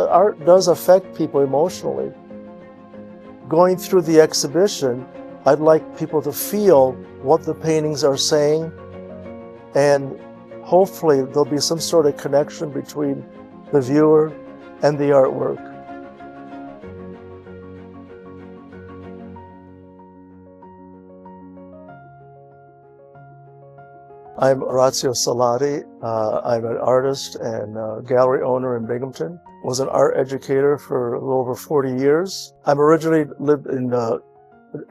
art does affect people emotionally. Going through the exhibition, I'd like people to feel what the paintings are saying, and hopefully there'll be some sort of connection between the viewer and the artwork. I'm Orazio Salati. I'm an artist and gallery owner in Binghamton. Was an art educator for a little over 40 years. I'm originally lived in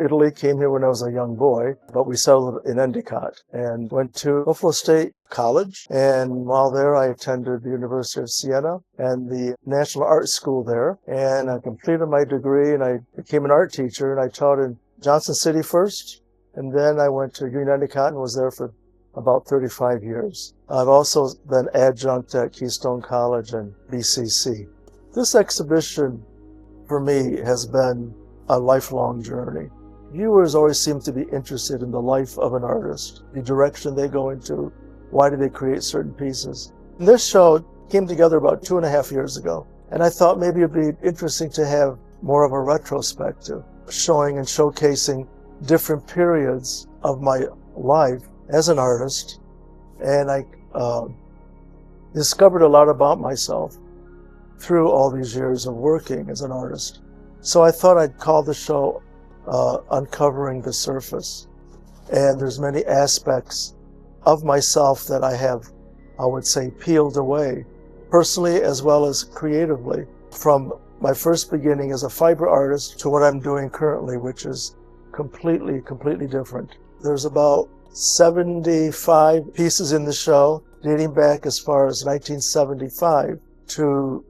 Italy, came here when I was a young boy, but we settled in Endicott and went to Buffalo State College. And while there, I attended the University of Siena and the National Art School there. And I completed my degree and I became an art teacher, and I taught in Johnson City first. And then I went to Union Endicott and was there for about 35 years. I've also been adjunct at Keystone College and BCC. This exhibition, for me, has been a lifelong journey. Viewers always seem to be interested in the life of an artist, the direction they go into, why do they create certain pieces. And this show came together about 2.5 years ago, and I thought maybe it'd be interesting to have more of a retrospective, showing and showcasing different periods of my life as an artist, and I discovered a lot about myself through all these years of working as an artist. So I thought I'd call the show Uncovering the Surface. And there's many aspects of myself that I have, I would say, peeled away, personally as well as creatively, from my first beginning as a fiber artist to what I'm doing currently, which is completely different. There's about 75 pieces in the show, dating back as far as 1975 to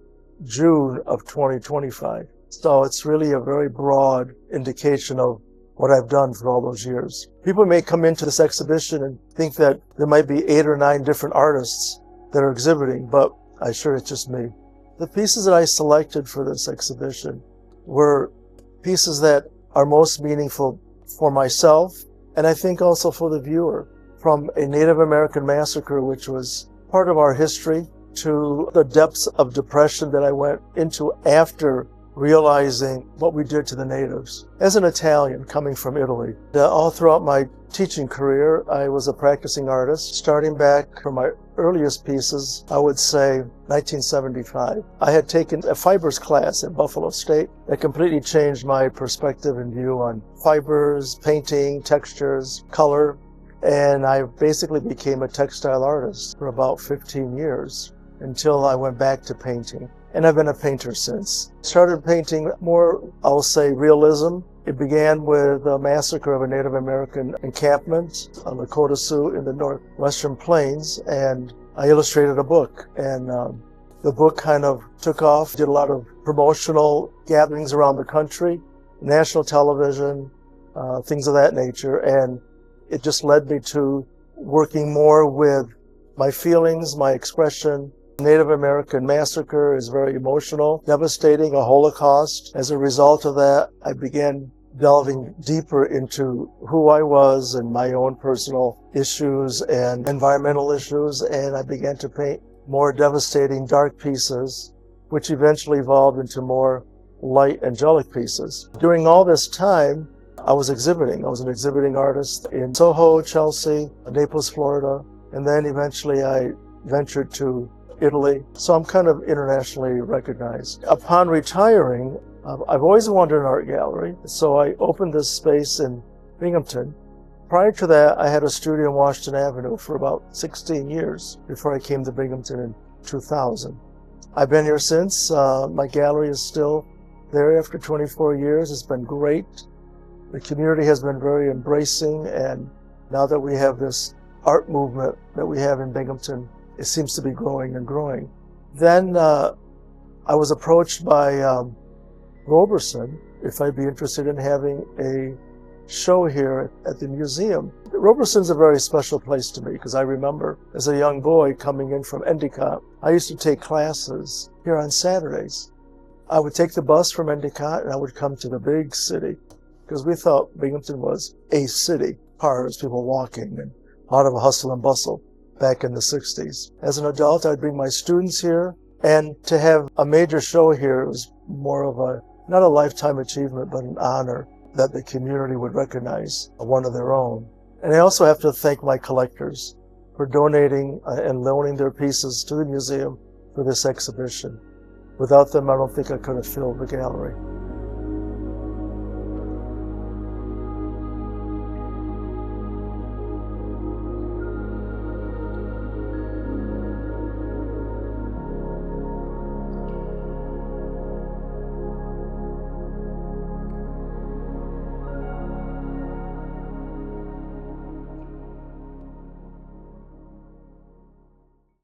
June of 2025. So it's really a very broad indication of what I've done for all those years. People may come into this exhibition and think that there might be 8 or 9 different artists that are exhibiting, but I'm sure it's just me. The pieces that I selected for this exhibition were pieces that are most meaningful for myself, and I think also for the viewer. From a Native American massacre, which was part of our history, to the depths of depression that I went into after realizing what we did to the natives. As an Italian coming from Italy, all throughout my teaching career, I was a practicing artist, starting back from my earliest pieces, I would say 1975. I had taken a fibers class at Buffalo State that completely changed my perspective and view on fibers, painting, textures, color, and I basically became a textile artist for about 15 years until I went back to painting. And I've been a painter since. Started painting more, I'll say, realism. It began with the massacre of a Native American encampment on Lakota Sioux in the northwestern plains, and I illustrated a book. And the book kind of took off, did a lot of promotional gatherings around the country, national television, things of that nature, and it just led me to working more with my feelings, my expression. Native American massacre is very emotional, devastating, a Holocaust. As a result of that, I began delving deeper into who I was and my own personal issues and environmental issues, and I began to paint more devastating, dark pieces, which eventually evolved into more light, angelic pieces. During all this time, I was exhibiting. I was an exhibiting artist in Soho, Chelsea, Naples, Florida, and then eventually I ventured to Italy. So I'm kind of internationally recognized. Upon retiring, I've always wanted an art gallery, so I opened this space in Binghamton. Prior to that, I had a studio in Washington Avenue for about 16 years before I came to Binghamton in 2000. I've been here since. My gallery is still there after 24 years. It's been great. The community has been very embracing, and now that we have this art movement that we have in Binghamton, it seems to be growing and growing. Then I was approached by Roberson if I'd be interested in having a show here at the museum. Roberson's a very special place to me because I remember as a young boy coming in from Endicott, I used to take classes here on Saturdays. I would take the bus from Endicott and I would come to the big city because we thought Binghamton was a city. Cars, people walking, and a lot of hustle and bustle back in the 60s. As an adult, I'd bring my students here And to have a major show here was more of a, not a lifetime achievement, but an honor that the community would recognize one of their own. And I also have to thank my collectors for donating and loaning their pieces to the museum for this exhibition. Without them, I don't think I could have filled the gallery.